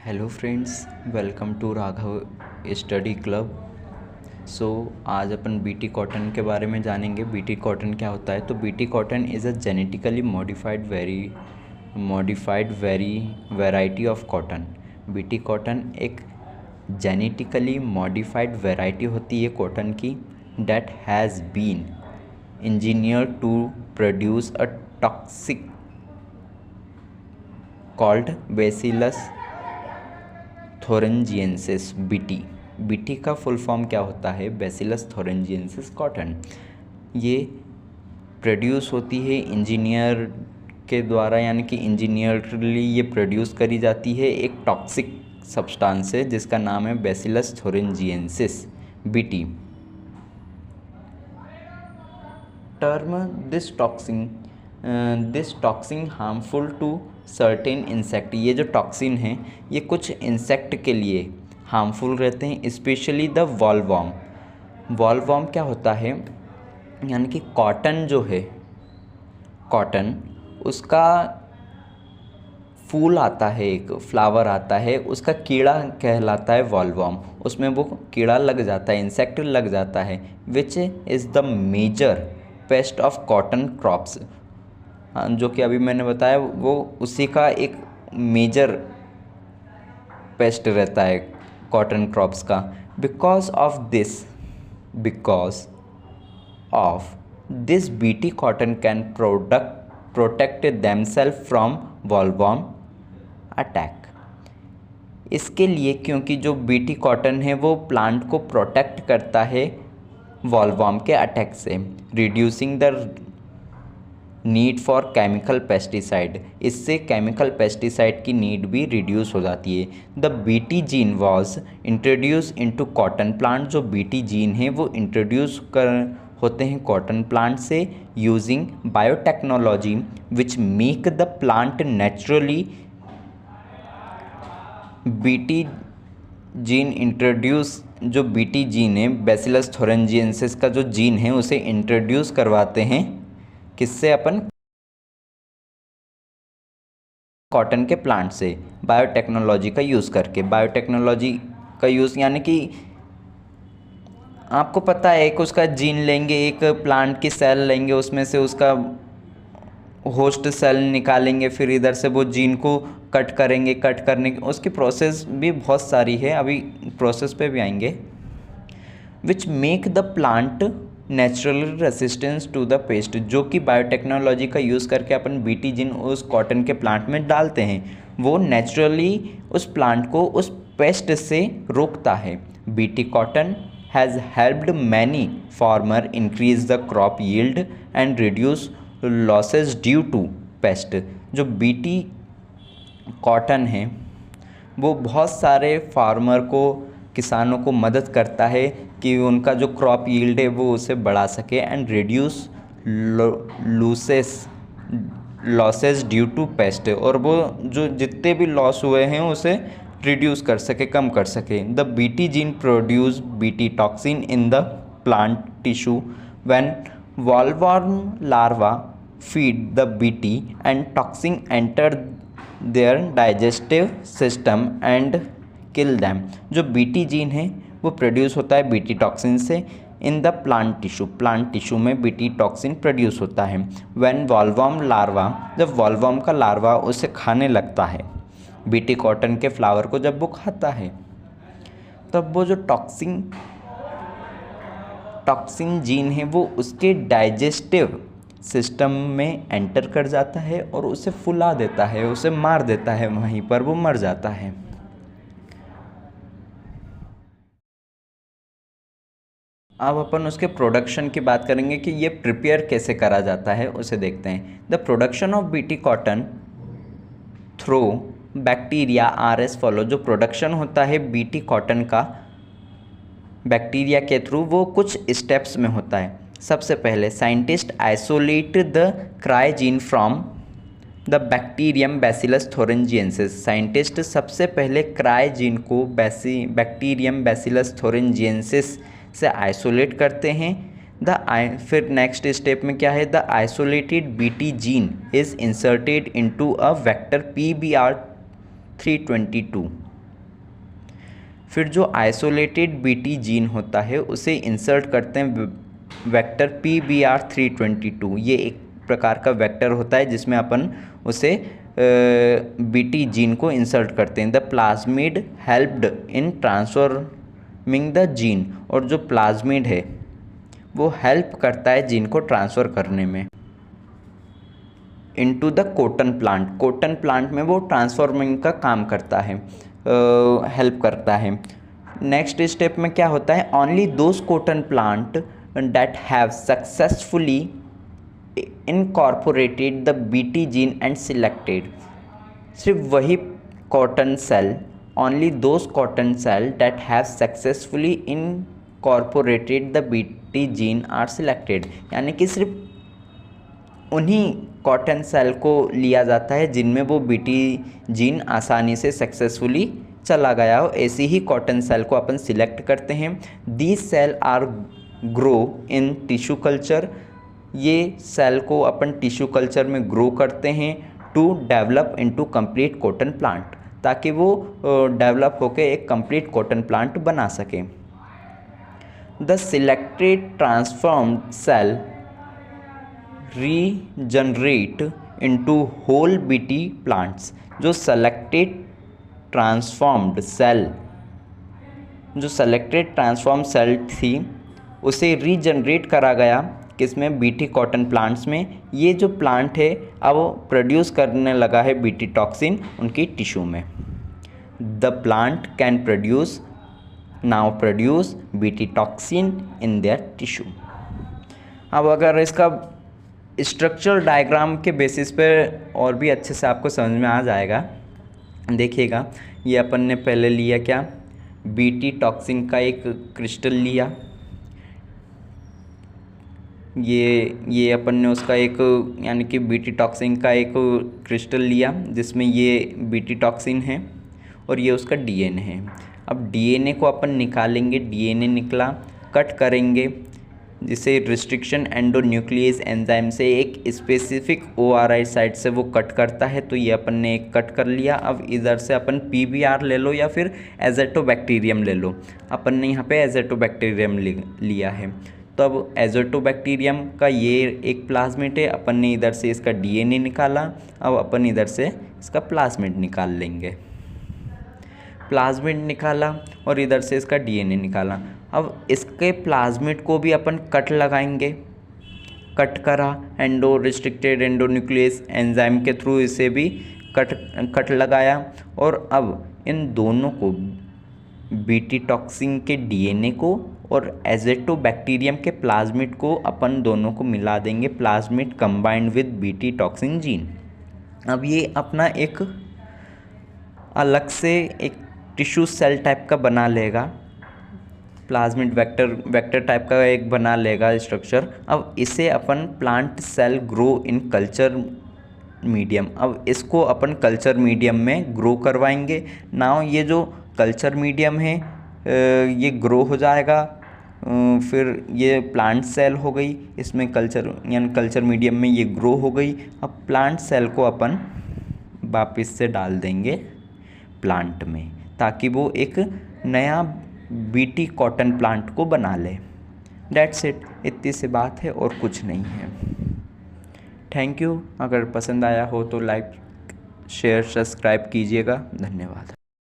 Hello friends, welcome to Raghav study club. आज अपन BT cotton के बारे में जानेंगे। बीटी कॉटन क्या होता है? तो BT cotton is a genetically modified variety of cotton. BT cotton एक जेनेटिकली मॉडिफाइड वैरायटी होती है कॉटन की, that has been engineered to produce a toxic called bacillus thuringiensis. BT का फुल फॉर्म क्या होता है? Bacillus thuringiensis cotton. ये produce होती है इंजीनियर के द्वारा, यानी कि इंजीनियरली ये प्रोड्यूस करी जाती है एक टॉक्सिक सब्सटेंस है जिसका नाम है bacillus thuringiensis BT. Term this toxin harmful to certain insect. ये जो टॉक्सिन हैं ये कुछ इंसेक्ट के लिए हार्मफुल रहते हैं, स्पेशली द वॉलवॉर्म। वॉलवॉर्म क्या होता है? यानी कि कॉटन जो है, कॉटन उसका फूल आता है, एक फ्लावर आता है, उसका कीड़ा कहलाता है वॉलवॉर्म। उसमें वो कीड़ा लग जाता है, इंसेक्ट लग जाता है, which is the major pest of cotton crops. जो कि अभी मैंने बताया वो उसी का एक मेजर पेस्ट रहता है कॉटन क्रॉप्स का। Because of this BT cotton can protect themselves from bollworm attack. इसके लिए, क्योंकि जो बीटी कॉटन है वो प्लांट को प्रोटेक्ट करता है वॉलवॉर्म के अटैक से, reducing the need for chemical pesticide. इससे केमिकल पेस्टिसाइड की नीड भी रिड्यूस हो जाती है। The BT gene was introduce into cotton plant. जो बीटी जीन है वो इंट्रोड्यूस होते हैं कॉटन प्लांट से using biotechnology which make the plant naturally. BT gene introduce, जो बीटी जीन है बेसिलस थोरेंजिएंसिस का जो जीन है उसे इंट्रोड्यूस करवाते हैं किससे? अपन कॉटन के प्लांट से, बायोटेक्नोलॉजी का यूज़ करके। बायोटेक्नोलॉजी का यूज़ यानी कि आपको पता है, एक उसका जीन लेंगे, एक प्लांट की सेल लेंगे, उसमें से उसका होस्ट सेल निकालेंगे, फिर इधर से वो जीन को कट करेंगे। कट करने की उसकी प्रोसेस भी बहुत सारी है, अभी प्रोसेस पे भी आएंगे। Which make the plant natural resistance to the pest. जो कि बायोटेक्नोलॉजी का यूज़ करके अपन बीटी जीन उस कॉटन के प्लांट में डालते हैं, वो नेचुरली उस प्लांट को उस पेस्ट से रोकता है। BT cotton has helped many farmer increase the crop yield and reduce losses due to pest. जो बीटी कॉटन है वो बहुत सारे फार्मर को, किसानों को मदद करता है कि उनका जो क्रॉप यील्ड है वो उसे बढ़ा सके and reduce losses due to pest. और वो जो जितने भी लॉस हुए हैं उसे रिड्यूस कर सके, कम कर सके। The BT gene produce BT toxin in the plant tissue when bollworm larva feed the BT and toxin enter their digestive system and kill them. जो बीटी जीन है वो प्रोड्यूस होता है बीटी टॉक्सिन से इन द प्लांट टिश्यू में BT toxin produce होता है। When bollworm larva, जब वॉलवॉर्म का लार्वा उसे खाने लगता है, बीटी कॉटन के फ्लावर को जब वो खाता है, तब वो जो टॉक्सिन जीन है वो उसके डाइजेस्टिव सिस्टम में एंटर कर जाता है और उसे फुला देता है, उसे मार देता है, वहीं पर वो मर जाता है। अब अपन उसके प्रोडक्शन की बात करेंगे कि ये प्रिपेयर कैसे करा जाता है, उसे देखते हैं। The production of BT cotton through bacteria are as follow. जो प्रोडक्शन होता है बीटी कॉटन का बैक्टीरिया के थ्रू, वो कुछ स्टेप्स में होता है। सबसे पहले scientist isolate the cry gene from the bacterium bacillus thuringiensis. Scientist सबसे पहले क्राइजीन को बैक्टीरियम बेसिलस थोरेंजिएंसिस से आइसोलेट करते हैं। फिर नेक्स्ट स्टेप में क्या है? The isolated BT gene is inserted into a vector PBr322 फिर जो आइसोलेटेड बीटी जीन होता है उसे इंसर्ट करते हैं वेक्टर PBR322। ये एक प्रकार का वेक्टर होता है जिसमें अपन उसे बीटी जीन को इंसर्ट करते हैं। The plasmid helped in transforming the gene, और जो प्लाज्मिड है वो हेल्प करता है जीन को ट्रांसफ़र करने में into the cotton plant. Cotton plant में वो ट्रांसफॉर्मिंग का काम करता है, हेल्प करता है। नेक्स्ट स्टेप में क्या होता है, only those cotton plant that have successfully incorporated the BT gene and selected. सिर्फ वही cotton cell, only those cotton cell that have successfully incorporated the BT gene are selected. यानी कि सिर्फ उन्हीं कॉटन सेल को लिया जाता है जिनमें वो बीटी जीन आसानी से सक्सेसफुली चला गया हो, ऐसी ही कॉटन सेल को अपन सिलेक्ट करते हैं। These cell are grow in tissue culture. ये सेल को अपन टिश्यू कल्चर में ग्रो करते हैं to develop into complete cotton plant, ताकि वो डेवलप होकर एक कंप्लीट कॉटन प्लांट बना सकें। The selected transformed cell regenerate into whole BT plants. जो सेलेक्टेड ट्रांसफॉर्म्ड सेल थी उसे रीजनरेट करा गया किसमें, बीटी कॉटन प्लांट्स में। ये जो प्लांट है अब वो प्रोड्यूस करने लगा है बीटी टॉक्सिन उनकी टिश्यू में। The plant can produce BT toxin in their tissue. अब अगर इसका स्ट्रक्चरल डायग्राम के बेसिस पे और भी अच्छे से आपको समझ में आ जाएगा, देखिएगा। ये अपन ने पहले लिया क्या, बीटी टॉक्सिन का एक क्रिस्टल लिया। ये अपन ने उसका एक यानी कि बीटी टॉक्सिन का एक क्रिस्टल लिया जिसमें ये बीटी टॉक्सिन है और ये उसका डीएनए है। अब डीएनए को अपन निकालेंगे, डीएनए निकला, कट करेंगे, जिसे रिस्ट्रिक्शन एंडोन्यूक्लियस एंजाइम से एक स्पेसिफिक ORI साइट से वो कट करता है। तो ये अपन ने एक कट कर लिया। अब इधर से अपन PBR ले लो या फिर एज़ोटोबैक्टीरियम ले लो। अपन ने यहाँ पे एज़ोटोबैक्टीरियम लिया है। तो अब एज़ोटोबैक्टीरियम का ये एक प्लाज्मिड है, अपन ने इधर से इसका डीएनए निकाला। अब अपन इधर से इसका प्लाज्मिड निकाल लेंगे। प्लाज्मिड निकाला और इधर से इसका डीएनए निकाला। अब इसके प्लाज्मिड को भी अपन कट लगाएंगे। कट करा, रिस्ट्रिक्टेड एंडोन्यूक्लियस एंजाइम के थ्रू इसे भी कट लगाया। और अब इन दोनों को, बीटी टॉक्सिन के डीएनए को और एज़ोटोबैक्टीरियम के प्लाज्मिड को, अपन दोनों को मिला देंगे। Plasmid combined with BT toxin gene. अब ये अपना एक अलग से एक टिश्यू सेल टाइप का बना लेगा, प्लाज्मिड वेक्टर टाइप का एक बना लेगा स्ट्रक्चर। अब इसे अपन plant cell grow in culture medium, अब इसको अपन कल्चर मीडियम में ग्रो करवाएंगे। नाउ ये जो कल्चर मीडियम है ये ग्रो हो जाएगा। फिर ये प्लांट सेल हो गई, इसमें कल्चर मीडियम में ये ग्रो हो गई। अब प्लांट सेल को अपन वापस से डाल देंगे प्लांट में, ताकि वो एक नया बीटी कॉटन प्लांट को बना ले। डेट्स इट, इतनी सी बात है और कुछ नहीं है। Thank you. अगर पसंद आया हो तो लाइक शेयर सब्सक्राइब कीजिएगा। धन्यवाद।